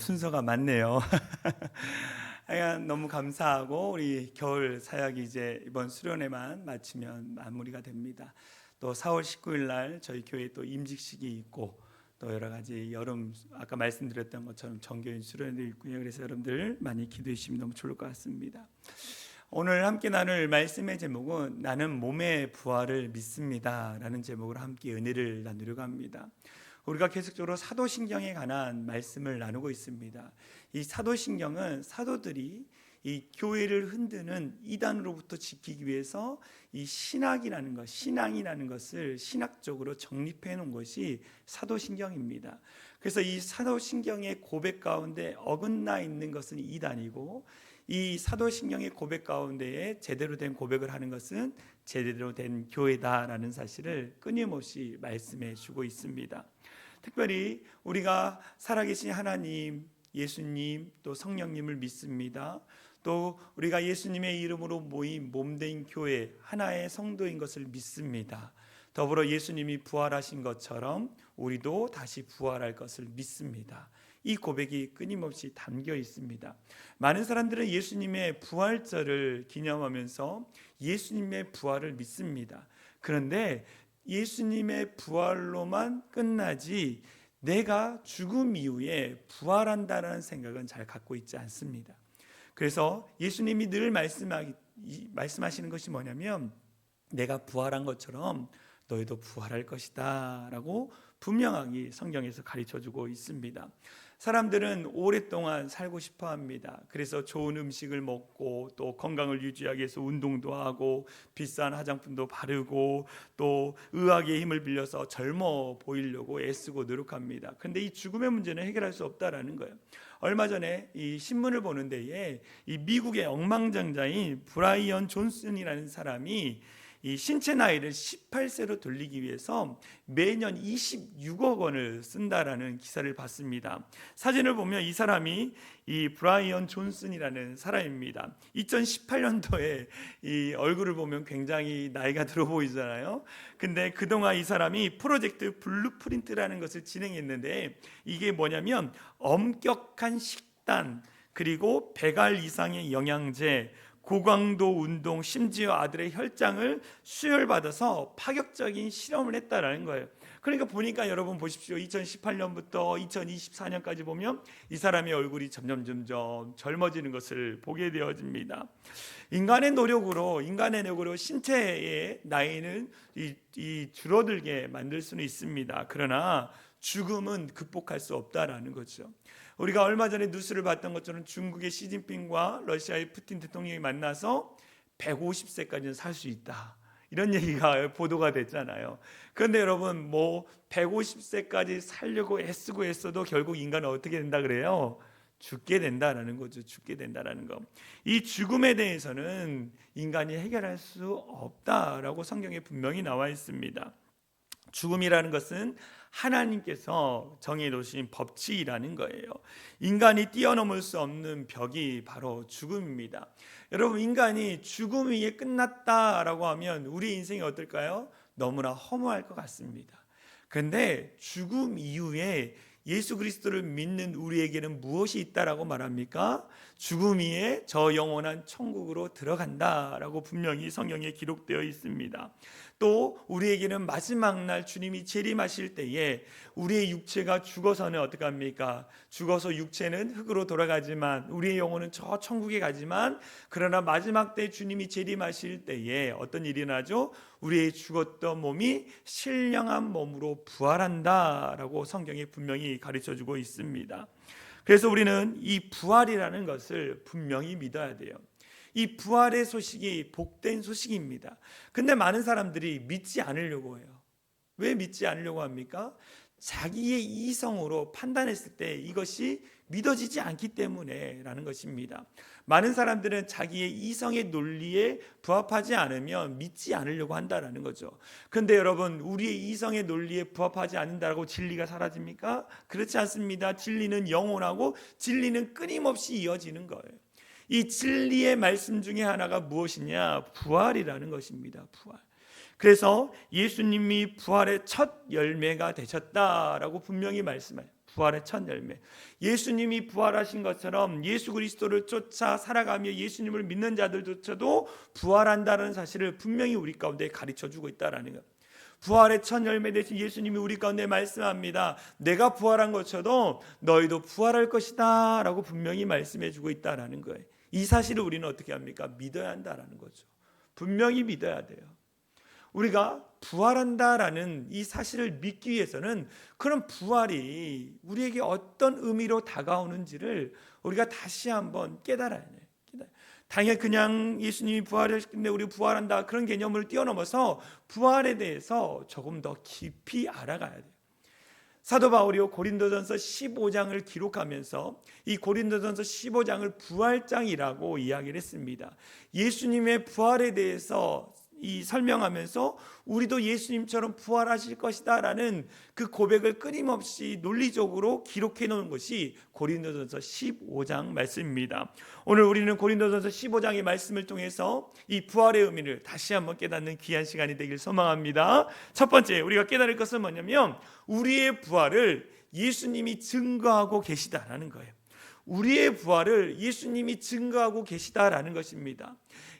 순서가 많네요. 하여간 너무 감사하고 우리 겨울 사역이 이제 이번 수련회만 마치면 마무리가 됩니다. 또 4월 19일 날 저희 교회 또 임직식이 있고 또 여러 가지 여름 아까 말씀드렸던 것처럼 정교인 수련회도 있고요. 그래서 여러분들 많이 기도해 주시면 너무 좋을 것 같습니다. 오늘 함께 나눌 말씀의 제목은 나는 몸의 부활을 믿습니다 라는 제목으로 함께 은혜를 나누려고 합니다. 우리가 계속적으로 사도신경에 관한 말씀을 나누고 있습니다. 이 사도신경은 사도들이 이 교회를 흔드는 이단으로부터 지키기 위해서 이 신학이라는 것, 신앙이라는 것을 신학적으로 정립해 놓은 것이 사도신경입니다. 그래서 이 사도신경의 고백 가운데 어긋나 있는 것은 이단이고, 이 사도신경의 고백 가운데에 제대로 된 고백을 하는 것은 제대로 된 교회다라는 사실을 끊임없이 말씀해 주고 있습니다. 특별히 우리가 살아계신 하나님, 예수님, 또 성령님을 믿습니다. 또 우리가 예수님의 이름으로 모인 몸된 교회, 하나의 성도인 것을 믿습니다. 더불어 예수님이 부활하신 것처럼 우리도 다시 부활할 것을 믿습니다. 이 고백이 끊임없이 담겨 있습니다. 많은 사람들은 예수님의 부활절을 기념하면서 예수님의 부활을 믿습니다. 그런데 예수님의 부활로만 끝나지 내가 죽음 이후에 부활한다는 생각은 잘 갖고 있지 않습니다. 그래서 예수님이 늘 말씀하시는 것이 뭐냐면 내가 부활한 것처럼 너희도 부활할 것이다 라고 분명하게 성경에서 가르쳐주고 있습니다. 사람들은 오랫동안 살고 싶어 합니다. 그래서 좋은 음식을 먹고 또 건강을 유지하기 위해서 운동도 하고 비싼 화장품도 바르고 또 의학의 힘을 빌려서 젊어 보이려고 애쓰고 노력합니다. 그런데 이 죽음의 문제는 해결할 수 없다라는 거예요. 얼마 전에 이 신문을 보는 데에 이 미국의 억만장자인 브라이언 존슨이라는 사람이 이 신체 나이를 18세로 돌리기 위해서 매년 26억 원을 쓴다라는 기사를 봤습니다. 사진을 보면 이 사람이 이 브라이언 존슨이라는 사람입니다. 2018년도에 이 얼굴을 보면 굉장히 나이가 들어 보이잖아요. 근데 그동안 이 사람이 프로젝트 블루프린트라는 것을 진행했는데 이게 뭐냐면 엄격한 식단, 그리고 100알 이상의 영양제, 고강도 운동, 심지어 아들의 혈장을 수혈받아서 파격적인 실험을 했다라는 거예요. 그러니까 보니까 여러분 보십시오. 2018년부터 2024년까지 보면 이 사람의 얼굴이 점점 젊어지는 것을 보게 되어집니다. 인간의 노력으로 신체의 나이는 줄어들게 만들 수는 있습니다. 그러나 죽음은 극복할 수 없다라는 거죠. 우리가 얼마 전에 뉴스를 봤던 것처럼 중국의 시진핑과 러시아의 푸틴 대통령이 만나서 150세까지는 살 수 있다, 이런 얘기가 보도가 됐잖아요. 그런데 여러분 150세까지 살려고 애쓰고 애써도 결국 인간은 어떻게 된다 그래요? 죽게 된다라는 거죠. 죽게 된다라는 거. 이 죽음에 대해서는 인간이 해결할 수 없다라고 성경에 분명히 나와 있습니다. 죽음이라는 것은 하나님께서 정해 놓으신 법칙이라는 거예요. 인간이 뛰어넘을 수 없는 벽이 바로 죽음입니다. 여러분, 인간이 죽음 위에 끝났다라고 하면 우리 인생이 어떨까요? 너무나 허무할 것 같습니다. 그런데 죽음 이후에 예수 그리스도를 믿는 우리에게는 무엇이 있다라고 말합니까? 죽음 위에 저 영원한 천국으로 들어간다라고 분명히 성경에 기록되어 있습니다. 또 우리에게는 마지막 날 주님이 재림하실 때에 우리의 육체가 죽어서는 어떻게 합니까? 죽어서 육체는 흙으로 돌아가지만 우리의 영혼은 저 천국에 가지만, 그러나 마지막 때 주님이 재림하실 때에 어떤 일이 나죠? 우리의 죽었던 몸이 신령한 몸으로 부활한다라고 성경에 분명히 가르쳐주고 있습니다. 그래서 우리는 이 부활이라는 것을 분명히 믿어야 돼요. 이 부활의 소식이 복된 소식입니다. 근데 많은 사람들이 믿지 않으려고 해요. 왜 믿지 않으려고 합니까? 자기의 이성으로 판단했을 때 이것이 믿어지지 않기 때문에 라는 것입니다. 많은 사람들은 자기의 이성의 논리에 부합하지 않으면 믿지 않으려고 한다라는 거죠. 그런데 여러분, 우리의 이성의 논리에 부합하지 않는다고 진리가 사라집니까? 그렇지 않습니다. 진리는 영원하고 진리는 끊임없이 이어지는 거예요. 이 진리의 말씀 중에 하나가 무엇이냐? 부활이라는 것입니다. 부활. 그래서 예수님이 부활의 첫 열매가 되셨다라고 분명히 말씀해요. 부활의 첫 열매. 예수님이 부활하신 것처럼 예수 그리스도를 쫓아 살아가며 예수님을 믿는 자들조차도 부활한다는 사실을 분명히 우리 가운데 가르쳐주고 있다라는 것. 부활의 첫 열매 되신 예수님이 우리 가운데 말씀합니다. 내가 부활한 것처럼 너희도 부활할 것이다 라고 분명히 말씀해주고 있다라는 거예요. 이 사실을 우리는 어떻게 합니까? 믿어야 한다라는 거죠. 분명히 믿어야 돼요. 우리가 부활한다라는 이 사실을 믿기 위해서는 그런 부활이 우리에게 어떤 의미로 다가오는지를 우리가 다시 한번 깨달아야 해요. 당연히 그냥 예수님이 부활했는데 우리 부활한다 그런 개념을 뛰어넘어서 부활에 대해서 조금 더 깊이 알아가야 돼요. 사도 바울이요 고린도전서 15장을 기록하면서 이 고린도전서 15장을 부활장이라고 이야기를 했습니다. 예수님의 부활에 대해서 설명하면서 우리도 예수님처럼 부활하실 것이다 라는 그 고백을 끊임없이 논리적으로 기록해 놓은 것이 고린도전서 15장 말씀입니다. 오늘 우리는 고린도전서 15장의 말씀을 통해서 이 부활의 의미를 다시 한번 깨닫는 귀한 시간이 되길 소망합니다. 첫 번째 우리가 깨달을 것은 뭐냐면 우리의 부활을 예수님이 증거하고 계시다라는 거예요. 우리의 부활을 예수님이 증거하고 계시다라는 것입니다.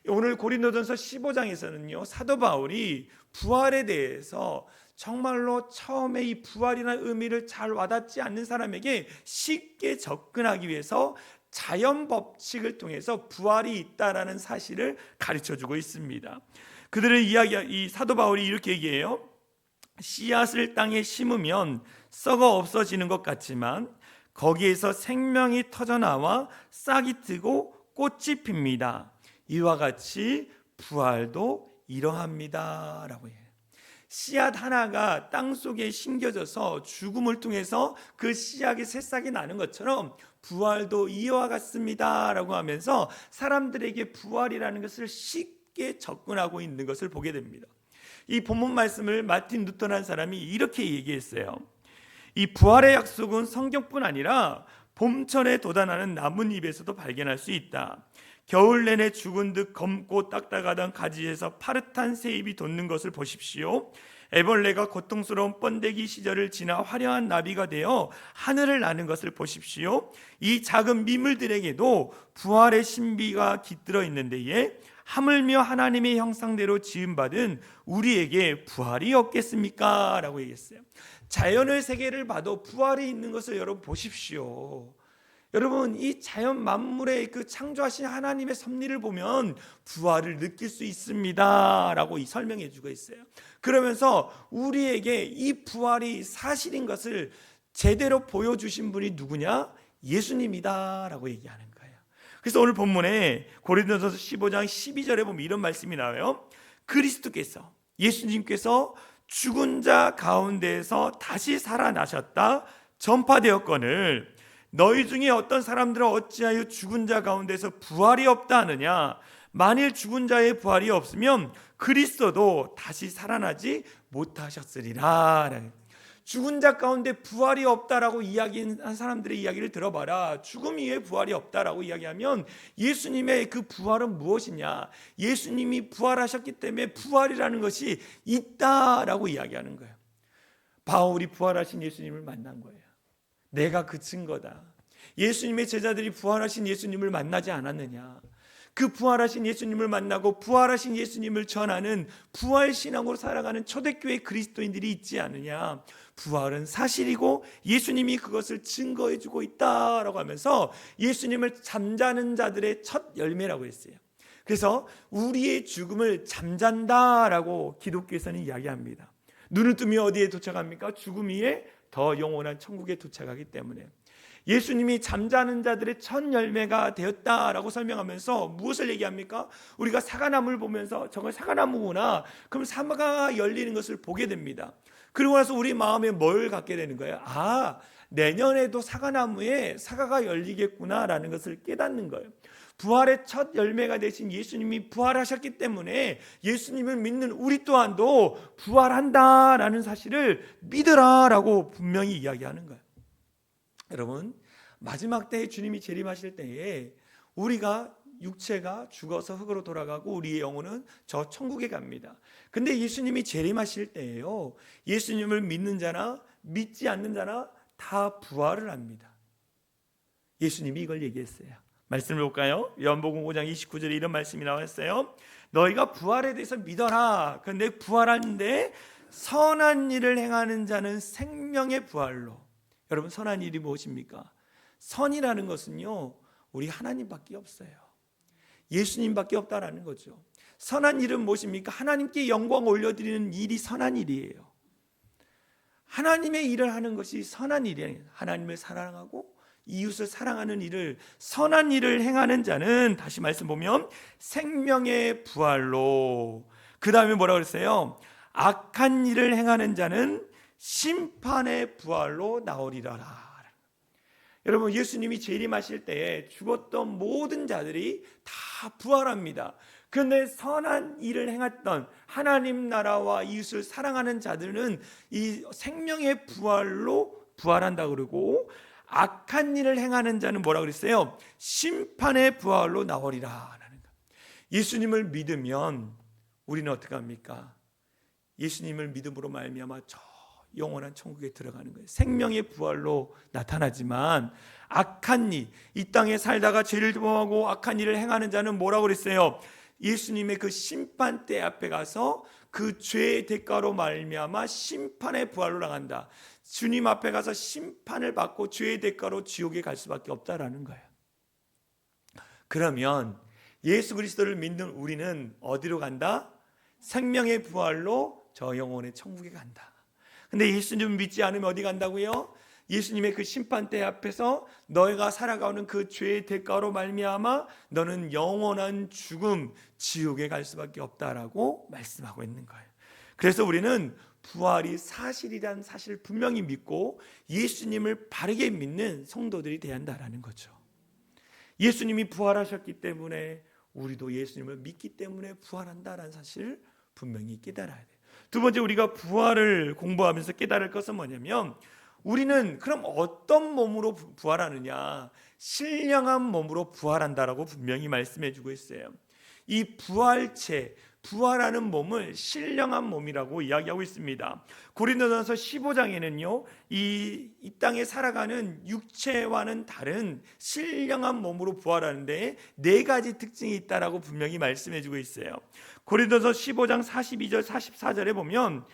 오늘 고린도전서 15장에서는요 사도 바울이 부활에 대해서 정말로 처음에 이 부활이라는 의미를 잘 와닿지 않는 사람에게 쉽게 접근하기 위해서 자연 법칙을 통해서 부활이 있다라는 사실을 가르쳐주고 있습니다. 그들은 이 사도 바울이 이렇게 얘기해요. 씨앗을 땅에 심으면 썩어 없어지는 것 같지만 거기에서 생명이 터져나와 싹이 트고 꽃이 핍니다. 이와 같이 부활도 이러합니다 라고 해요. 씨앗 하나가 땅속에 심겨져서 죽음을 통해서 그 씨앗의 새싹이 나는 것처럼 부활도 이와 같습니다 라고 하면서 사람들에게 부활이라는 것을 쉽게 접근하고 있는 것을 보게 됩니다. 이 본문 말씀을 마틴 루터라는 사람이 이렇게 얘기했어요. 이 부활의 약속은 성경뿐 아니라 봄철에 돋아나는 나뭇잎에서도 발견할 수 있다. 겨울 내내 죽은 듯 검고 딱딱하던 가지에서 파릇한 새잎이 돋는 것을 보십시오. 애벌레가 고통스러운 번데기 시절을 지나 화려한 나비가 되어 하늘을 나는 것을 보십시오. 이 작은 미물들에게도 부활의 신비가 깃들어 있는 데에 하물며 하나님의 형상대로 지음받은 우리에게 부활이 없겠습니까? 라고 얘기했어요. 자연의 세계를 봐도 부활이 있는 것을 여러분 보십시오. 여러분 이 자연 만물의 그 창조하신 하나님의 섭리를 보면 부활을 느낄 수 있습니다 라고 설명해 주고 있어요. 그러면서 우리에게 이 부활이 사실인 것을 제대로 보여주신 분이 누구냐? 예수님이다 라고 얘기하는 거예요. 그래서 오늘 본문에 고린도전서 15장 12절에 보면 이런 말씀이 나와요. 그리스도께서 예수님께서 죽은 자 가운데에서 다시 살아나셨다 전파되었거늘 너희 중에 어떤 사람들은 어찌하여 죽은 자 가운데서 부활이 없다 하느냐? 만일 죽은 자의 부활이 없으면 그리스도도 다시 살아나지 못하셨으리라. 죽은 자 가운데 부활이 없다라고 이야기한 사람들의 이야기를 들어봐라. 죽음 이후에 부활이 없다라고 이야기하면 예수님의 그 부활은 무엇이냐? 예수님이 부활하셨기 때문에 부활이라는 것이 있다라고 이야기하는 거예요. 바울이 부활하신 예수님을 만난 거예요. 내가 그 증거다. 예수님의 제자들이 부활하신 예수님을 만나지 않았느냐? 그 부활하신 예수님을 만나고 부활하신 예수님을 전하는 부활신앙으로 살아가는 초대교회 그리스도인들이 있지 않느냐? 부활은 사실이고 예수님이 그것을 증거해주고 있다라고 하면서 예수님을 잠자는 자들의 첫 열매라고 했어요. 그래서 우리의 죽음을 잠잔다라고 기독교에서는 이야기합니다. 눈을 뜨면 어디에 도착합니까? 죽음 위에 더 영원한 천국에 도착하기 때문에 예수님이 잠자는 자들의 첫 열매가 되었다라고 설명하면서 무엇을 얘기합니까? 우리가 사과나무를 보면서 저건 사과나무구나. 그럼 사과가 열리는 것을 보게 됩니다. 그리고 나서 우리 마음에 뭘 갖게 되는 거예요? 아, 내년에도 사과나무에 사과가 열리겠구나라는 것을 깨닫는 거예요. 부활의 첫 열매가 되신 예수님이 부활하셨기 때문에 예수님을 믿는 우리 또한도 부활한다라는 사실을 믿으라라고 분명히 이야기하는 거예요. 여러분, 마지막 때에 주님이 재림하실 때에 우리가 육체가 죽어서 흙으로 돌아가고 우리의 영혼은 저 천국에 갑니다. 근데 예수님이 재림하실 때에요, 예수님을 믿는 자나 믿지 않는 자나 다 부활을 합니다. 예수님이 이걸 얘기했어요. 말씀을 볼까요? 요한복음 5장 29절에 이런 말씀이 나왔어요. 너희가 부활에 대해서 믿어라. 그런데 부활하는데 선한 일을 행하는 자는 생명의 부활로. 여러분, 선한 일이 무엇입니까? 선이라는 것은요, 우리 하나님밖에 없어요. 예수님밖에 없다라는 거죠. 선한 일은 무엇입니까? 하나님께 영광 올려드리는 일이 선한 일이에요. 하나님의 일을 하는 것이 선한 일이에요. 하나님을 사랑하고 이웃을 사랑하는 일을, 선한 일을 행하는 자는, 다시 말씀 보면 생명의 부활로. 그 다음에 뭐라고 그랬어요? 악한 일을 행하는 자는 심판의 부활로 나오리라. 여러분, 예수님이 재림하실 때에 죽었던 모든 자들이 다 부활합니다. 그런데 선한 일을 행했던 하나님 나라와 이웃을 사랑하는 자들은 이 생명의 부활로 부활한다고 그러고, 악한 일을 행하는 자는 뭐라고 그랬어요? 심판의 부활로 나오리라. 예수님을 믿으면 우리는 어떻게 합니까? 예수님을 믿음으로 말미암아 저 영원한 천국에 들어가는 거예요. 생명의 부활로 나타나지만 악한 일, 이 땅에 살다가 죄를 범하고 악한 일을 행하는 자는 뭐라고 그랬어요? 예수님의 그 심판대 앞에 가서 그 죄의 대가로 말미암아 심판의 부활로 나간다. 주님 앞에 가서 심판을 받고 죄의 대가로 지옥에 갈 수밖에 없다라는 거예요. 그러면 예수 그리스도를 믿는 우리는 어디로 간다? 생명의 부활로 저 영혼의 천국에 간다. 근데 예수님을 믿지 않으면 어디 간다고요? 예수님의 그 심판대 앞에서 너희가 살아가는 그 죄의 대가로 말미암아 너는 영원한 죽음, 지옥에 갈 수밖에 없다라고 말씀하고 있는 거예요. 그래서 우리는 부활이 사실이란 사실을 분명히 믿고 예수님을 바르게 믿는 성도들이 되어야 한다라는 거죠. 예수님이 부활하셨기 때문에 우리도 예수님을 믿기 때문에 부활한다라는 사실을 분명히 깨달아야 돼요. 두 번째, 우리가 부활을 공부하면서 깨달을 것은 뭐냐면, 우리는 그럼 어떤 몸으로 부활하느냐? 신령한 몸으로 부활한다라고 분명히 말씀해 주고 있어요. 이 부활체, 부활하는 몸을 신령한 몸이라고 이야기하고 있습니다. 고린도전서 15장에는요 이 땅에 살아가는 육체와는 다른 신령한 몸으로 부활하는데 네 가지 특징이 있다라고 분명히 말씀해 주고 있어요. 고린도전서 15장 42절 44절에 보면,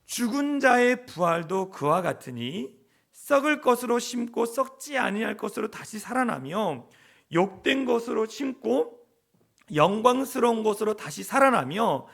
죽은 자의 부활도 그와 같으니 썩을 것으로 심고 썩지 아니할 것으로 다시 살아나며, 욕된 것으로 심고 영광스러운 것으로 다시 살아나며,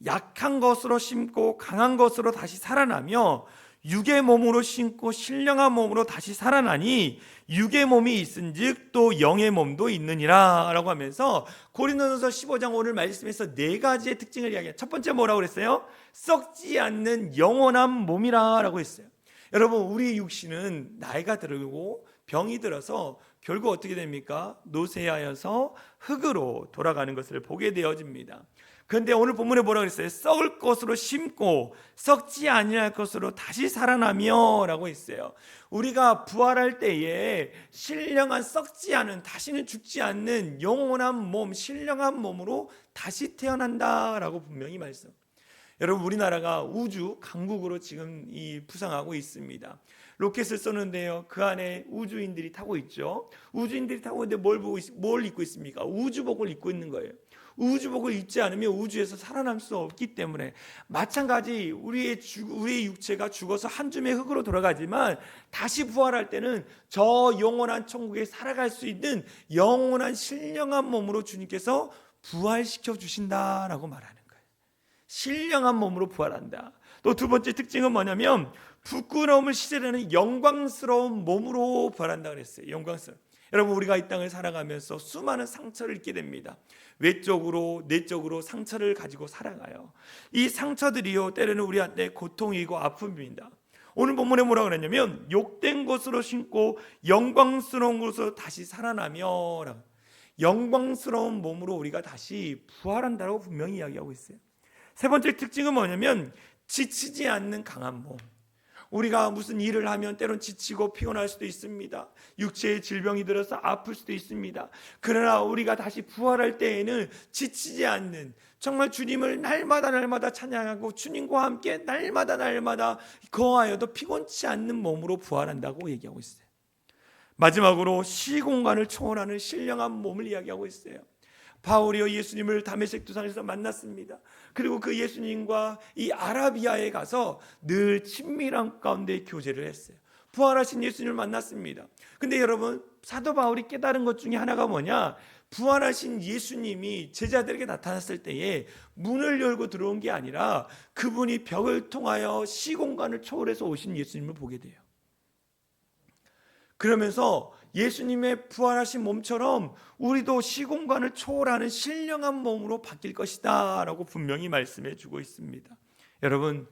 약한 것으로 심고 강한 것으로 다시 살아나며, 육의 몸으로 심고 신령한 몸으로 다시 살아나니 육의 몸이 있은즉 또 영의 몸도 있느니라 라고 하면서 고린도전서 15장 오늘 말씀에서 네 가지의 특징을 이야기해요. 첫 번째 뭐라고 그랬어요? 썩지 않는 영원한 몸이라 라고 했어요. 여러분, 우리 육신은 나이가 들고 병이 들어서 결국 어떻게 됩니까? 노쇠하여서 흙으로 돌아가는 것을 보게 되어집니다. 그런데 오늘 본문에 뭐라고 했어요? 썩을 것으로 심고 썩지 아니할 것으로 다시 살아나며 라고 했어요. 우리가 부활할 때에 신령한 썩지 않은, 다시는 죽지 않는 영원한 몸, 신령한 몸으로 다시 태어난다라고 분명히 말씀. 여러분, 우리나라가 우주 강국으로 지금 부상하고 있습니다. 로켓을 쏘는데요, 그 안에 우주인들이 타고 있죠. 우주인들이 타고 있는데 뭘 입고 있습니까? 우주복을 입고 있는 거예요. 우주복을 입지 않으면 우주에서 살아날 수 없기 때문에, 마찬가지 우리의 육체가 죽어서 한 줌의 흙으로 돌아가지만 다시 부활할 때는 저 영원한 천국에 살아갈 수 있는 영원한 신령한 몸으로 주님께서 부활시켜 주신다라고 말하는 거예요. 신령한 몸으로 부활한다. 또 두 번째 특징은 뭐냐면, 부끄러움을 씻으려는 영광스러운 몸으로 부활한다 그랬어요. 영광스러운. 여러분, 우리가 이 땅을 살아가면서 수많은 상처를 입게 됩니다. 외적으로 내적으로 상처를 가지고 살아가요. 이 상처들이요 때로는 우리한테 고통이고 아픔입니다. 오늘 본문에 뭐라고 그랬냐면, 욕된 것으로 심고 영광스러운 것으로 다시 살아나며, 영광스러운 몸으로 우리가 다시 부활한다고 분명히 이야기하고 있어요. 세 번째 특징은 뭐냐면, 지치지 않는 강한 몸. 우리가 무슨 일을 하면 때론 지치고 피곤할 수도 있습니다. 육체의 질병이 들어서 아플 수도 있습니다. 그러나 우리가 다시 부활할 때에는 지치지 않는, 정말 주님을 날마다 찬양하고 주님과 함께 날마다 거하여도 피곤치 않는 몸으로 부활한다고 얘기하고 있어요. 마지막으로 시공간을 초월하는 신령한 몸을 이야기하고 있어요. 바울이요 예수님을 다메섹 도상에서 만났습니다. 그리고 그 예수님과 이 아라비아에 가서 늘 친밀한 가운데 교제를 했어요. 부활하신 예수님을 만났습니다. 근데 여러분, 사도 바울이 깨달은 것 중에 하나가 뭐냐? 부활하신 예수님이 제자들에게 나타났을 때에 문을 열고 들어온 게 아니라 그분이 벽을 통하여 시공간을 초월해서 오신 예수님을 보게 돼요. 그러면서 예수님의 부활하신 몸처럼 우리도 시공간을 초월하는 신령한 몸으로 바뀔 것이다 라고 분명히 말씀해 주고 있습니다. 여러분,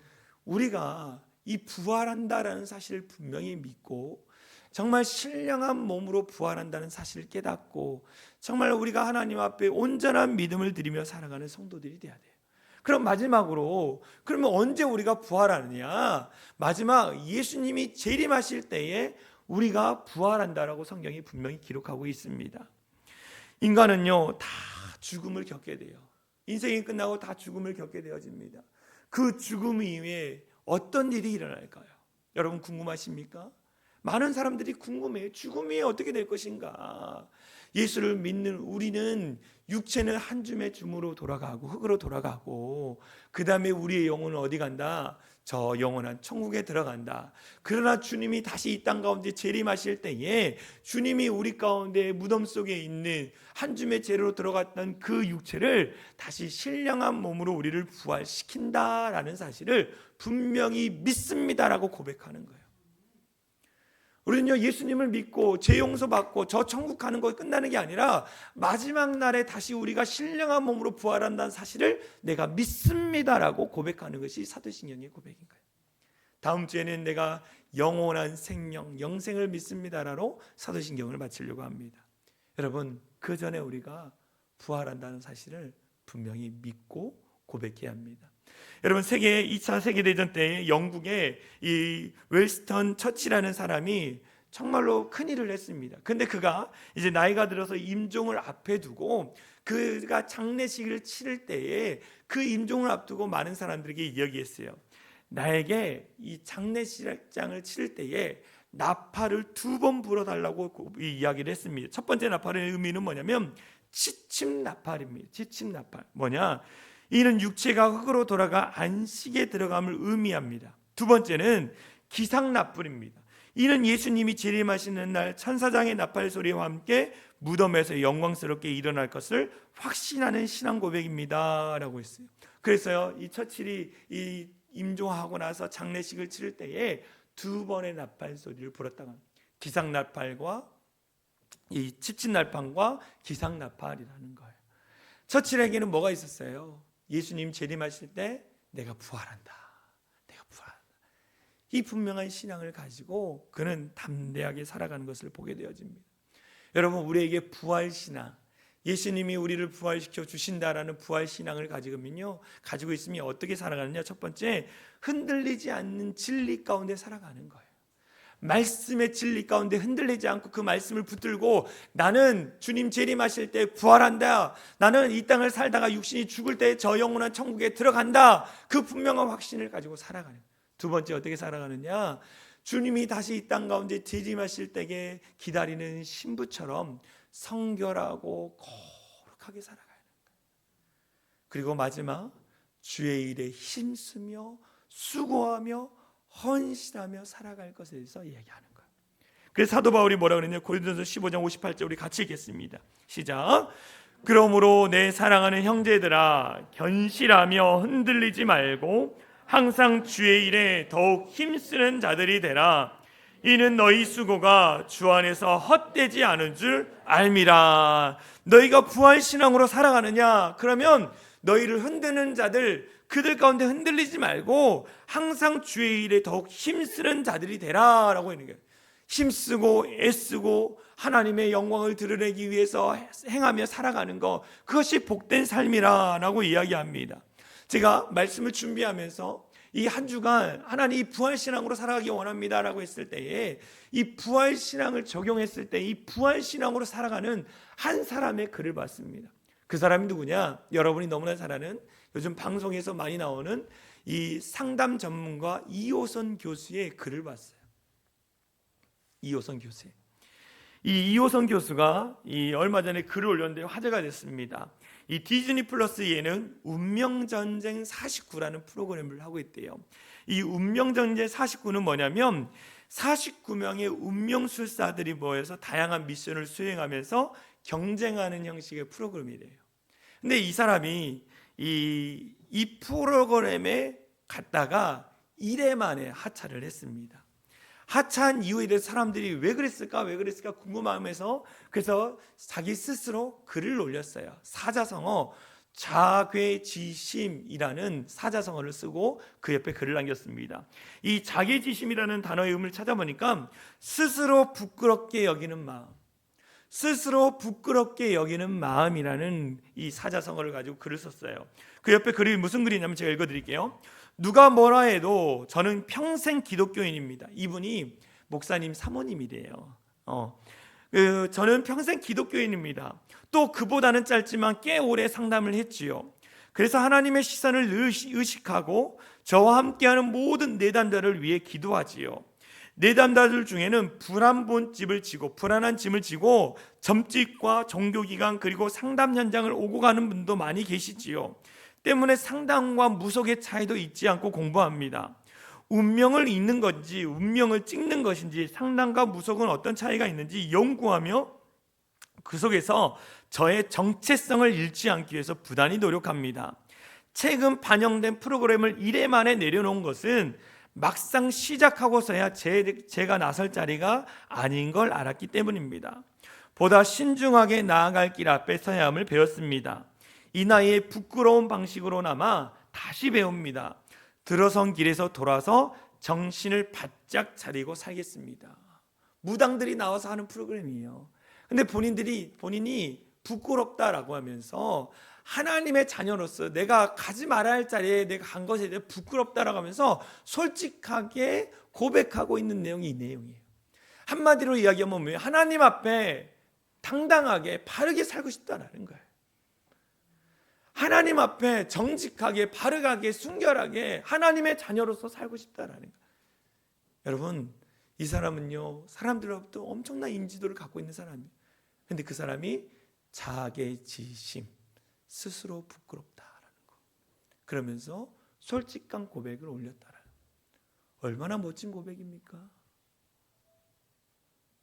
우리가 이 부활한다라는 사실을 분명히 믿고 정말 신령한 몸으로 부활한다는 사실을 깨닫고 정말 우리가 하나님 앞에 온전한 믿음을 드리며 살아가는 성도들이 돼야 돼요. 그럼 마지막으로, 그러면 언제 우리가 부활하느냐? 마지막 예수님이 재림하실 때에 우리가 부활한다라고 성경이 분명히 기록하고 있습니다. 인간은요, 다 죽음을 겪게 돼요. 인생이 끝나고 다 죽음을 겪게 되어집니다. 그 죽음 이후에 어떤 일이 일어날까요? 여러분 궁금하십니까? 많은 사람들이 궁금해요. 죽음이 어떻게 될 것인가? 예수를 믿는 우리는 육체는 한 줌의 줌으로 돌아가고 흙으로 돌아가고 그 다음에 우리의 영혼은 어디 간다? 저 영원한 천국에 들어간다. 그러나 주님이 다시 이 땅 가운데 재림하실 때에 주님이 우리 가운데 무덤 속에 있는 한 줌의 재료로 들어갔던 그 육체를 다시 신령한 몸으로 우리를 부활시킨다라는 사실을 분명히 믿습니다라고 고백하는 거예요. 우리는요, 예수님을 믿고 죄 용서받고 저 천국 가는 거 끝나는 게 아니라 마지막 날에 다시 우리가 신령한 몸으로 부활한다는 사실을 내가 믿습니다라고 고백하는 것이 사도신경의 고백인 거예요. 다음 주에는 내가 영원한 생명, 영생을 믿습니다라로 사도신경을 마치려고 합니다. 여러분, 그 전에 우리가 부활한다는 사실을 분명히 믿고 고백해야 합니다. 여러분, 2차 세계대전 때 영국의 이 웰스턴 처치라는 사람이 정말로 큰일을 했습니다. 근데 그가 이제 나이가 들어서 임종을 앞에 두고 그가 장례식을 치를 때에 그 임종을 앞두고 많은 사람들에게 이야기했어요. 나에게 이 장례식장을 치를 때에 나팔을 2번 불어달라고 이야기를 했습니다. 첫 번째 나팔의 의미는 뭐냐면 지침 나팔입니다. 지침 나팔 뭐냐? 이는 육체가 흙으로 돌아가 안식에 들어감을 의미합니다. 두 번째는 기상나팔입니다. 이는 예수님이 재림하시는 날 천사장의 나팔 소리와 함께 무덤에서 영광스럽게 일어날 것을 확신하는 신앙 고백입니다 라고 했어요. 그래서요, 이 처칠이 이 임종하고 나서 장례식을 치를 때에 2번의 나팔 소리를 불었다고 합니다. 기상나팔과 이 칩칩날판과 기상나팔이라는 거예요. 처칠에게는 뭐가 있었어요? 예수님 재림하실 때 내가 부활한다. 내가 부활한다. 이 분명한 신앙을 가지고 그는 담대하게 살아가는 것을 보게 되어집니다. 여러분, 우리에게 부활 신앙, 예수님이 우리를 부활시켜 주신다라는 부활 신앙을 가지고 있으면 어떻게 살아가느냐? 첫 번째, 흔들리지 않는 진리 가운데 살아가는 거예요. 말씀의 진리 가운데 흔들리지 않고 그 말씀을 붙들고 나는 주님 재림하실 때 부활한다. 나는 이 땅을 살다가 육신이 죽을 때 저 영원한 천국에 들어간다. 그 분명한 확신을 가지고 살아가는. 두 번째, 어떻게 살아가느냐? 주님이 다시 이 땅 가운데 재림하실 때에 기다리는 신부처럼 성결하고 거룩하게 살아가는 거예요. 그리고 마지막, 주의 일에 힘쓰며 수고하며 헌신하며 살아갈 것에 대해서 얘기하는 거예요. 그래서 사도 바울이 뭐라 그랬냐? 고린도전서 15장 58절 우리 같이 읽겠습니다. 시작. 그러므로 내 사랑하는 형제들아, 견실하며 흔들리지 말고 항상 주의 일에 더욱 힘쓰는 자들이 되라. 이는 너희 수고가 주 안에서 헛되지 않은 줄 알미라. 너희가 부활신앙으로 살아가느냐? 그러면 너희를 흔드는 자들, 그들 가운데 흔들리지 말고 항상 주의 일에 더욱 힘쓰는 자들이 되라 라고 하는 거예요. 힘쓰고 애쓰고 하나님의 영광을 드러내기 위해서 행하며 살아가는 것, 그것이 복된 삶이라고 이야기합니다. 제가 말씀을 준비하면서 이 한 주간 하나님 이 부활신앙으로 살아가기 원합니다라고 했을 때에 이 부활신앙을 적용했을 때 이 부활신앙으로 살아가는 한 사람의 글을 봤습니다. 그 사람이 누구냐? 여러분이 너무나 잘 아는 요즘 방송에서 많이 나오는 이 상담 전문가 이호선 교수의 글을 봤어요. 이호선 교수. 이 이호선 교수가 얼마 전에 글을 올렸는데 화제가 됐습니다. 이 디즈니 플러스 예능 운명전쟁 49라는 프로그램을 하고 있대요. 이 운명전쟁 49는 뭐냐면 49명의 운명술사들이 모여서 다양한 미션을 수행하면서 경쟁하는 형식의 프로그램이래요. 근데 이 사람이 이 프로그램에 갔다가 1회 만에 하차를 했습니다. 하차한 이유에 대해서 사람들이 왜 그랬을까 궁금하면서 그래서 자기 스스로 글을 올렸어요. 사자성어 자괴지심이라는 사자성어를 쓰고 그 옆에 글을 남겼습니다. 이 자괴지심이라는 단어의 의미를 찾아보니까 스스로 부끄럽게 여기는 마음, 스스로 부끄럽게 여기는 마음이라는 이 사자성어를 가지고 글을 썼어요. 그 옆에 글이 무슨 글이냐면 제가 읽어드릴게요. 누가 뭐라 해도 저는 평생 기독교인입니다. 이분이 목사님 사모님이래요. 저는 평생 기독교인입니다. 또 그보다는 짧지만 꽤 오래 상담을 했지요. 그래서 하나님의 시선을 의식하고 저와 함께하는 모든 내담자를 위해 기도하지요. 내담자들 중에는 불안한 짐을 지고 점집과 종교기관 그리고 상담 현장을 오고 가는 분도 많이 계시지요. 때문에 상담과 무속의 차이도 잊지 않고 공부합니다. 운명을 읽는 건지 운명을 찍는 것인지 상담과 무속은 어떤 차이가 있는지 연구하며 그 속에서 저의 정체성을 잃지 않기 위해서 부단히 노력합니다. 최근 반영된 프로그램을 1회 만에 내려놓은 것은 막상 시작하고서야 제가 나설 자리가 아닌 걸 알았기 때문입니다. 보다 신중하게 나아갈 길 앞에 서야 함을 배웠습니다. 이 나이에 부끄러운 방식으로나마 다시 배웁니다. 들어선 길에서 돌아서 정신을 바짝 차리고 살겠습니다. 무당들이 나와서 하는 프로그램이에요. 근데 본인이 부끄럽다라고 하면서 하나님의 자녀로서 내가 가지 말아야 할 자리에 내가 간 것에 대해 부끄럽다라고 하면서 솔직하게 고백하고 있는 내용이 이 내용이에요. 한마디로 이야기하면 뭐예요? 하나님 앞에 당당하게 바르게 살고 싶다라는 거예요. 하나님 앞에 정직하게 바르게 순결하게 하나님의 자녀로서 살고 싶다라는 거예요. 여러분, 이 사람은요 사람들로부터 엄청난 인지도를 갖고 있는 사람이에요. 근데 그 사람이 자괴지심, 스스로 부끄럽다라는 거, 그러면서 솔직한 고백을 올렸다라는 거. 얼마나 멋진 고백입니까?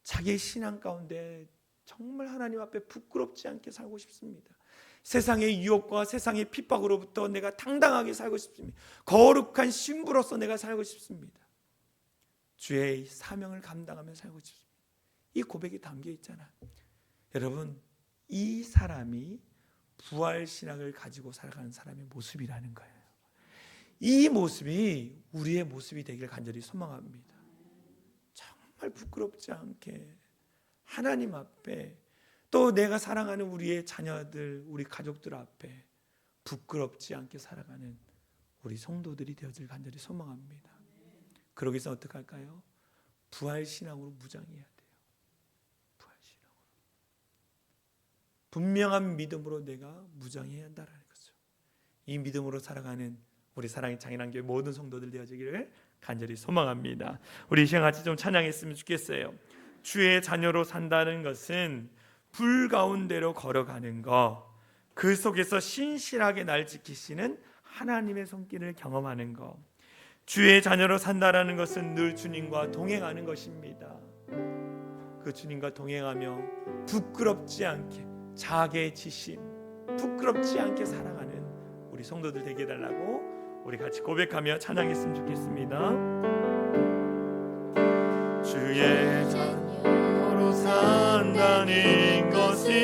자기의 신앙 가운데 정말 하나님 앞에 부끄럽지 않게 살고 싶습니다. 세상의 유혹과 세상의 핍박으로부터 내가 당당하게 살고 싶습니다. 거룩한 신부로서 내가 살고 싶습니다. 주의 사명을 감당하며 살고 싶습니다. 이 고백이 담겨 있잖아요. 여러분, 이 사람이 부활신앙을 가지고 살아가는 사람의 모습이라는 거예요. 이 모습이 우리의 모습이 되기를 간절히 소망합니다. 정말 부끄럽지 않게 하나님 앞에, 또 내가 사랑하는 우리의 자녀들, 우리 가족들 앞에 부끄럽지 않게 살아가는 우리 성도들이 되어질 간절히 소망합니다. 그러기 위해서 어떻게 할까요? 부활신앙으로 무장해야 돼요. 부활신앙으로. 분명한 믿음으로 내가 무장해야 한다는 거죠. 이 믿음으로 살아가는 우리 사랑의 장인한교회 모든 성도들 되어지기를 간절히 소망합니다. 우리 이 시간 같이 좀 찬양했으면 좋겠어요. 주의 자녀로 산다는 것은 불 가운데로 걸어가는 것, 그 속에서 신실하게 날 지키시는 하나님의 손길을 경험하는 것. 주의 자녀로 산다라는 것은 늘 주님과 동행하는 것입니다. 그 주님과 동행하며 부끄럽지 않게, 자괴지심, 부끄럽지 않게 살아가는 우리 성도들 되게 해달라고 우리 같이 고백하며 찬양했으면 좋겠습니다. 주의 자녀로 산다는 것은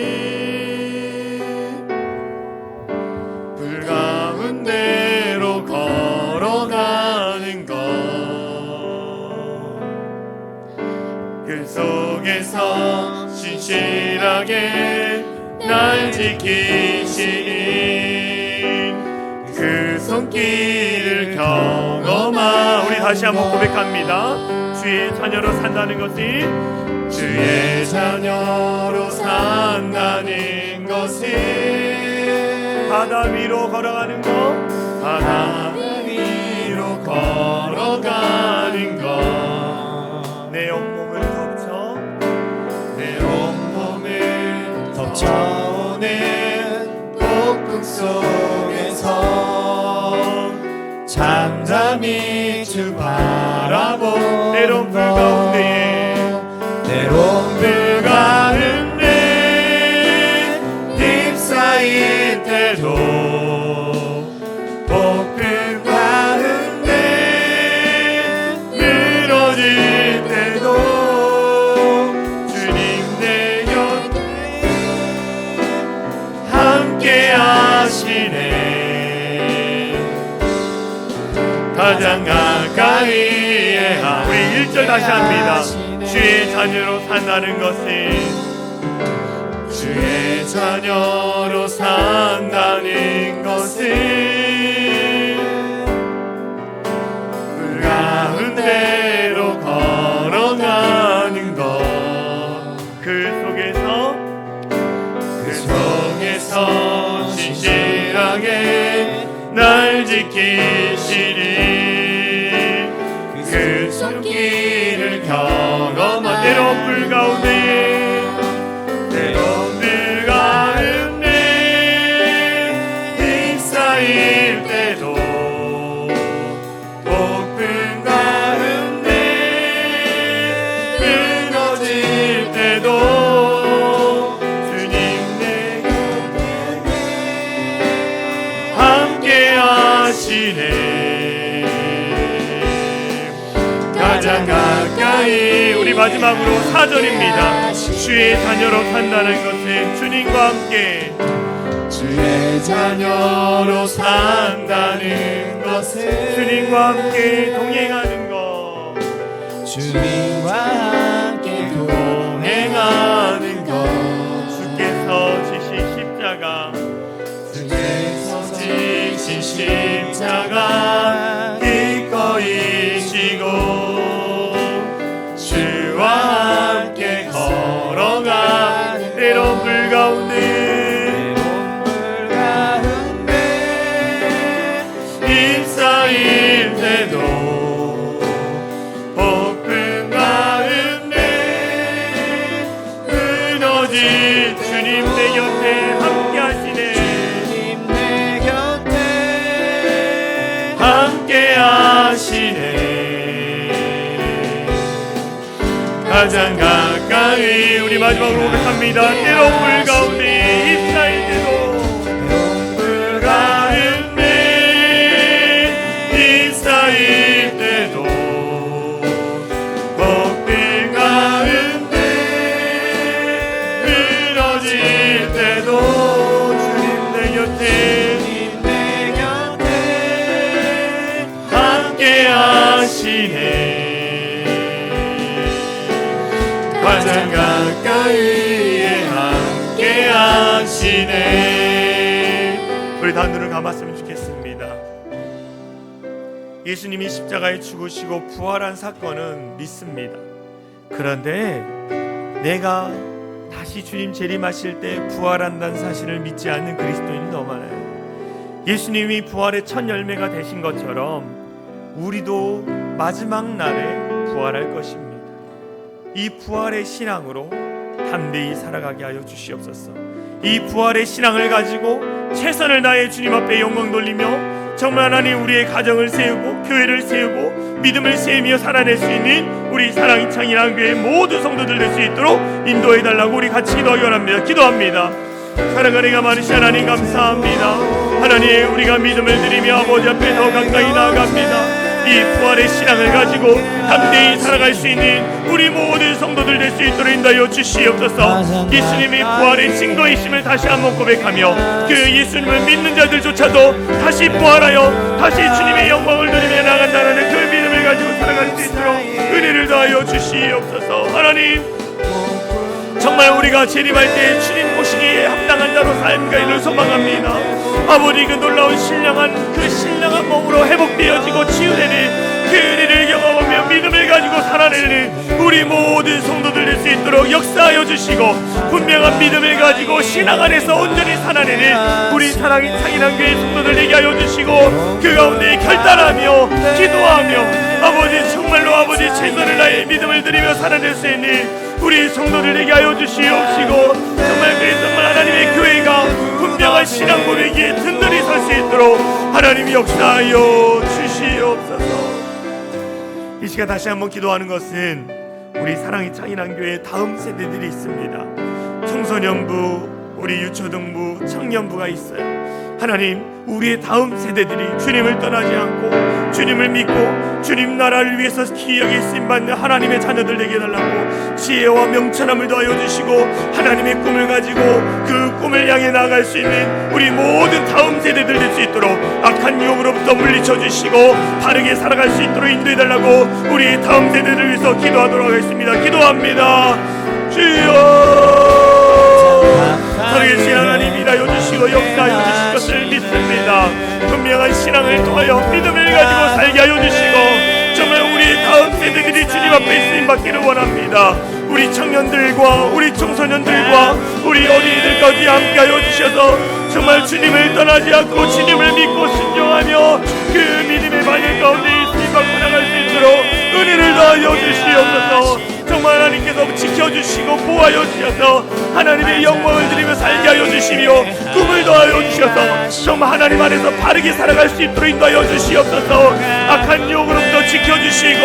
불 가운데로 걸어가는 것, 그 속에서 신실하게 날 지키시는 그 손길을 경험하. 우리 다시 한번 고백합니다. 주의 자녀로 산다는 것이, 주의 자녀로 산다는 것이 바다 위로 걸어가는 것, 바다 위로 걸어가는 것, 내 온몸을 덮쳐, 내 온몸을 덮쳐오는 폭풍 속에서 잠잠히 주 바라보. 때론 불 가운데, 때론 불 가운데 휩싸일 때도, 폭풍 가운데 늘어질 때도 주님 내 곁에 함께 하시네. 가장 가까이에 우리 1절 다시 합니다. 주의 자녀로 산다는 것이, 주의 자녀로 산다는 것이 불 가운데로 걸어가는 것, 그 속에서 신실하게 날 지키시리. 그 손길을 경험한 때론 불 가운데, 때론 불 가운데 휩싸일 때도, 폭풍 가운데 무너질 때도 주님 내 곁에 함께 하시네. 가장 가까이. 우리 마지막으로 4절입니다. 주의 자녀로 산다는 것은 주님과 함께, 주의 자녀로 산다는 것은 주님과 함께 동행하는 것, 주님과 함께 동행하는 것. 주께서 지신 십자가, 주께서 지신 십자가 기꺼이 지고 주와 함께 걸어가. 때론 불 가운데, 휩싸일 때도, 폭풍 가운데 무너질 주님 내 곁에 함께 하시네. 주님 내 곁에 함께 하시네. 가장 가까이. 우리 마지막으로 고백합니다. 때론 불 가운데 휩싸일 때도, 때론 불 가운데 휩싸일 때도, 폭풍 가운데 무너질 때도 주님 내 곁에 함께 하시네. 가장 가까이에 함께 하시네. 우리 다 눈을 감았으면 좋겠습니다. 예수님이 십자가에 죽으시고 부활한 사건은 믿습니다. 그런데 내가 다시 주님 재림하실 때 부활한다는 사실을 믿지 않는 그리스도인이 너무 많아요. 예수님이 부활의 첫 열매가 되신 것처럼 우리도 마지막 날에 부활할 것입니다. 이 부활의 신앙으로 담대히 살아가게 하여 주시옵소서. 이 부활의 신앙을 가지고 최선을 다해 주님 앞에 영광 돌리며 정말 하나님 우리의 가정을 세우고 교회를 세우고 믿음을 세우며 살아낼 수 있는 우리 사랑이 창이한 교회 모든 성도들 될 수 있도록 인도해달라고 우리 같이 기도하기 원합니다. 기도합니다. 사랑하는 가 많으신 하나님 감사합니다. 하나님 우리가 믿음을 드리며 아버지 앞에 더 가까이 나아갑니다. 이 부활의 신앙을 가지고 담대히 살아갈 수 있는 우리 모든 성도들 될 수 있도록 인도하여 주시옵소서. 예수님이 부활의 증거이심을 다시 한번 고백하며 그 예수님을 믿는 자들조차도 다시 부활하여 다시 주님의 영광을 누리며 나간다는 그 믿음을 가지고 살아갈 수 있도록 은혜를 더하여 주시옵소서. 하나님 정말 우리가 재림할 때 주님 모시기에 합당한 자로 삶가이를 소망합니다. 아버지, 그 놀라운 신령한 몸으로 회복되어지고 치유되는 그 은혜를 경험하며 믿음을 가지고 살아내는 우리 모든 성도들 될 수 있도록 역사하여 주시고, 분명한 믿음을 가지고 신앙 안에서 온전히 살아내는 우리 사랑이 창인한 교회 성도들 되게 하여 주시고, 그 가운데 결단하며 기도하며 아버지 정말로 아버지 최선을 다해 믿음을 드리며 살아낼 수 있는 우리 성도들 되게 하여 주시옵시고, 정말 하나님의 교회가 분명한 신앙 고백에 든든히 설 수 있도록 하나님이 역사하여 주시옵소서. 이 시간 다시 한번 기도하는 것은 우리 사랑이 창인한 교회 다음 세대들이 있습니다. 청소년부, 우리 유초등부, 청년부가 있어요. 하나님, 우리의 다음 세대들이 주님을 떠나지 않고 주님을 믿고 주님 나라를 위해서 기여하게 쓰임받는 하나님의 자녀들 되게 해달라고 지혜와 명철함을 더하여 주시고, 하나님의 꿈을 가지고 그 꿈을 향해 나아갈 수 있는 우리 모든 다음 세대들 될 수 있도록 악한 유혹으로부터 물리쳐 주시고 바르게 살아갈 수 있도록 인도해 달라고 우리 다음 세대들을 위해서 기도하도록 하겠습니다. 기도합니다. 주여, 살아계신 하나님 일하여 주시고 역사하여 주실 것을 믿습니다. 분명한 신앙을 통하여 믿음을 가지고 살게 하여 주시고, 정말 우리 다음 세대들이 주님 앞에 쓰임받기를 원합니다. 우리 청년들과 우리 청소년들과 우리 어린이들 가운데 함께하여 주셔서 정말 주님을 떠나지 않고 주님을 믿고 순종하며 그 믿음의 반영 가운데 쓰임받고 나갈 수 있도록 은혜를 더하여 주시옵소서. 정말 하나님께서 지켜주시고 보호하여 주셔서 하나님의 영광을 드리며 살게 하여 주시며 꿈을 더하여 주셔서 정말 하나님 안에서 바르게 살아갈 수 있도록 인도하여 주시옵소서. 악한 유혹으로부터 지켜주시고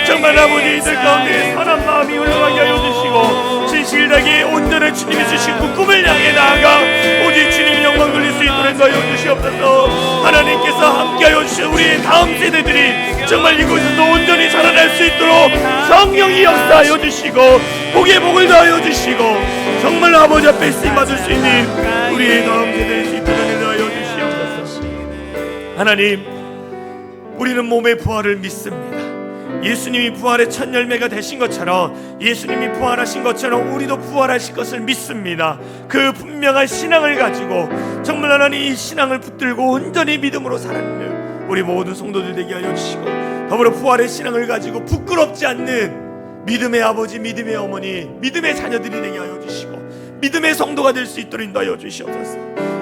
정말 아버지 이들 가운데 선한 마음이 흘러가게 하여 주시고 진실되게 온전한 주님이 주신 그 꿈을 향해 나아가 오직 주님의 영광 돌릴 수 있도록 인도하여 주시옵소서. 하나님께서 함께하여 주신 우리 다음 세대들이 정말 이곳에서 온전히 살아날 수 있도록 성령이 역사하여 주시고 복의 복을 더하여 주시고 정말 아버지 앞에 쓰임받을 수 있는 우리의 다음 세대를 수 있도록 인도하여 주시옵소서. 하나님, 우리는 몸의 부활을 믿습니다. 예수님이 부활의 첫 열매가 되신 것처럼 예수님이 부활하신 것처럼 우리도 부활하실 것을 믿습니다. 그 분명한 신앙을 가지고 정말 하나님 이 신앙을 붙들고 온전히 믿음으로 살아내는 우리 모든 성도들 되게 하여 주시고, 더불어 부활의 신앙을 가지고 부끄럽지 않는 믿음의 아버지, 믿음의 어머니, 믿음의 자녀들이 되게 하여 주시고 믿음의 성도가 될 수 있도록 인도하여 주시옵소서.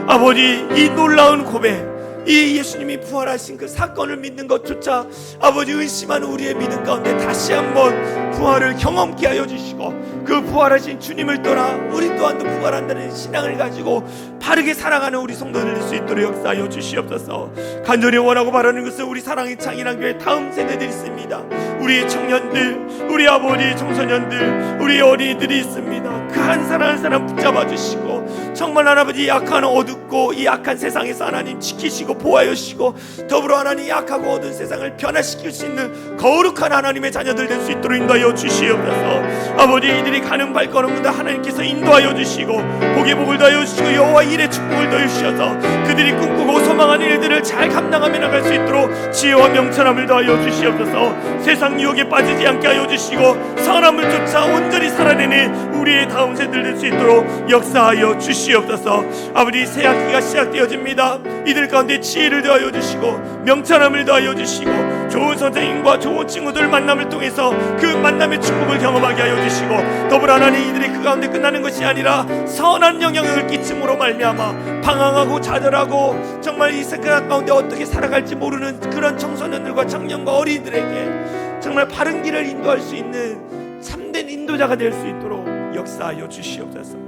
아버지, 이 놀라운 고백, 이 예수님이 부활하신 그 사건을 믿는 것조차 아버지 의심하는 우리의 믿음 가운데 다시 한번 부활을 경험케 하여 주시고 그 부활하신 주님을 떠나 우리 또한도 부활한다는 신앙을 가지고 바르게 살아가는 우리 성도들 될 수 있도록 역사하여 주시옵소서. 간절히 원하고 바라는 것은 우리 사랑의 창인한 교회 다음 세대들이 있습니다. 우리 청년들, 우리 아버지 청소년들, 우리 어린이들이 있습니다. 그 한 사람 한 사람 붙잡아 주시고 정말 하나님 이 악한 어둡고 이 악한 세상에서 하나님 지키시고 보호하여 주시고 더불어 하나님 약하고 어두운 세상을 변화시킬 수 있는 거룩한 하나님의 자녀들 될 수 있도록 인도하여 주시옵소서. 아버지, 이들이 가는 발걸음마다 하나님께서 인도하여 주시고 복의 복을 더하여 주시고 여호와 일의 축복을 더하여 주셔서 그들이 꿈꾸고 소망하는 일들을 잘 감당하며 나갈 수 있도록 지혜와 명철함을 더하여 주시옵소서. 세상 유혹에 빠지지 않게 하여 주시고 선함을 쫓아 온전히 살아내는 우리의 다음 세대들 될 수 있도록 역사하여 주시옵소서. 아버지, 새 학기가 시작되어집니다. 이들 가운데 지혜를 더하여 주시고 명철함을 더하여 주시고 좋은 선생님과 좋은 친구들 만남을 통해서 그 만남의 축복을 경험하게 하여 주시고 더불어 하나님 이들이 그 가운데 끝나는 것이 아니라 선한 영향을 끼침으로 말미암아 방황하고 좌절하고 정말 이 세상 가운데 어떻게 살아갈지 모르는 그런 청소년들과 청년과 어린이들에게 정말 바른 길을 인도할 수 있는 참된 인도자가 될 수 있도록 역사하여 주시옵소서.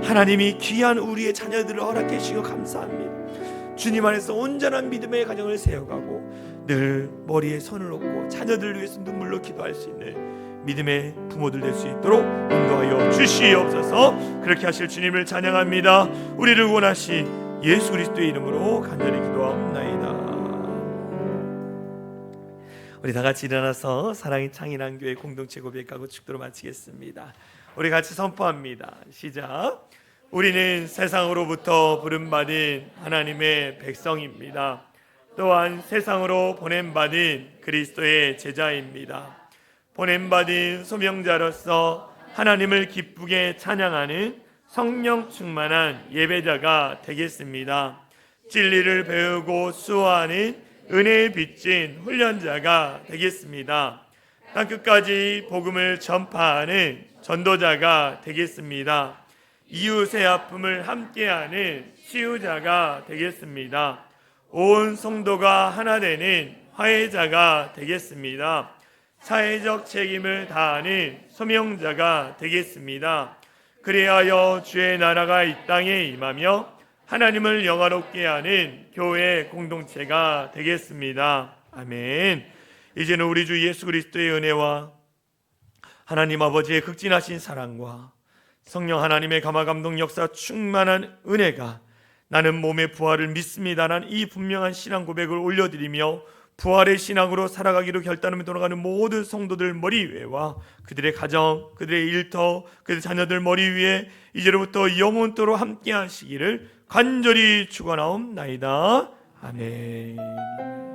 하나님이 귀한 우리의 자녀들을 허락해 주시고 감사합니다. 주님 안에서 온전한 믿음의 가정을 세워가고 늘 머리에 손을 얹고 자녀들을 위해서 눈물로 기도할 수 있는 믿음의 부모들 될 수 있도록 인도하여 주시옵소서. 그렇게 하실 주님을 찬양합니다. 우리를 원하신 예수 그리스도의 이름으로 간절히 기도하옵나이다. 우리 다 같이 일어나서 사랑이 창인한 교회 공동체 고백하고 축도로 마치겠습니다. 우리 같이 선포합니다. 시작. 우리는 세상으로부터 부름받은 하나님의 백성입니다. 또한 세상으로 보냄받은 그리스도의 제자입니다. 보냄받은 소명자로서 하나님을 기쁘게 찬양하는 성령 충만한 예배자가 되겠습니다. 진리를 배우고 수호하는 은혜에 빚진 훈련자가 되겠습니다. 땅끝까지 복음을 전파하는 전도자가 되겠습니다. 이웃의 아픔을 함께하는 치유자가 되겠습니다. 온 성도가 하나 되는 화해자가 되겠습니다. 사회적 책임을 다하는 소명자가 되겠습니다. 그리하여 주의 나라가 이 땅에 임하며 하나님을 영화롭게 하는 교회 공동체가 되겠습니다. 아멘. 이제는 우리 주 예수 그리스도의 은혜와 하나님 아버지의 극진하신 사랑과 성령 하나님의 감화감동 역사 충만한 은혜가 나는 몸의 부활을 믿습니다라는 이 분명한 신앙 고백을 올려드리며 부활의 신앙으로 살아가기로 결단하며 돌아가는 모든 성도들 머리 위에와 그들의 가정, 그들의 일터, 그들의 자녀들 머리 위에 이제로부터 영원토록 함께 하시기를 간절히 축원하옵나이다. 아멘.